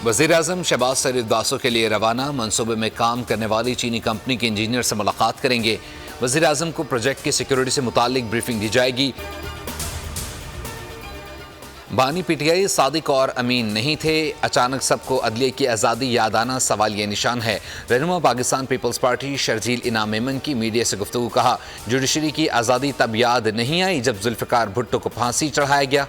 वज़ीर-ए-आज़म शहबाज शरीफ दासों के लिए रवाना, मंसूबे में काम करने वाली चीनी कंपनी के इंजीनियर से मुलाकात करेंगे। वज़ीर-ए-आज़म को प्रोजेक्ट की सिक्योरिटी से मुतालिक ब्रीफिंग दी जाएगी। बानी पीटीआई सादिक और अमीन नहीं थे, अचानक सबको अदलिया की आज़ादी याद आना सवाल ये निशान है। रहनुमा पाकिस्तान पीपल्स पार्टी शर्जील इनाम मेमन की मीडिया से गुफ्तगू, कहा जुडिशरी की आज़ादी तब याद नहीं आई जब जुल्फ़िकार भुट्टो को फांसी चढ़ाया गया।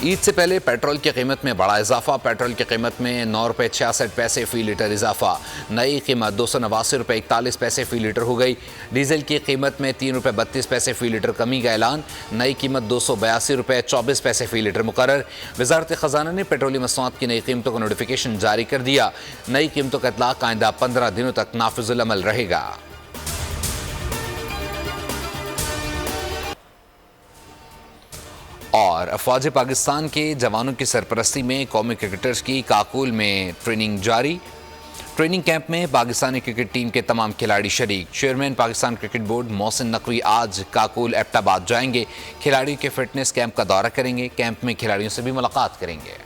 ईद से पहले पेट्रोल की कीमत में बड़ा इजाफा, पेट्रोल की कीमत में 9 रुपये 66 पैसे फ़ी लीटर इजाफा, नई कीमत 289 रुपये 41 पैसे फ़ी लीटर हो गई। डीजल की कीमत में 3 रुपये 32 पैसे फ़ी लीटर कमी का ऐलान, नई कीमत 282 रुपये 24 पैसे फ़ी लीटर मुकर्रर। वजारत ख़जाना ने पेट्रोलियम मसनूआत की नई कीमतों का नोटिफिकेशन जारी कर दिया। नई कीमतों का इतलाक़ आइंदा 15 दिनों तक नाफिजुल अमल रहेगा। और अफवाज पाकिस्तान के जवानों की सरपरस्ती में कौमी क्रिकेटर्स की काकुल में ट्रेनिंग जारी। ट्रेनिंग कैंप में पाकिस्तानी क्रिकेट टीम के तमाम खिलाड़ी शरीक। Chairman Pakistan cricket board Mohsin Naqvi आज काकुल एबटाबाद जाएंगे, खिलाड़ियों के फिटनेस कैंप का दौरा करेंगे, कैंप में खिलाड़ियों से भी मुलाकात करेंगे।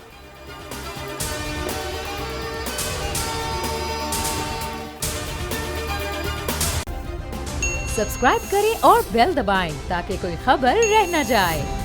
सब्सक्राइब करें और बेल दबाएं ताकि कोई खबर रह न जाए।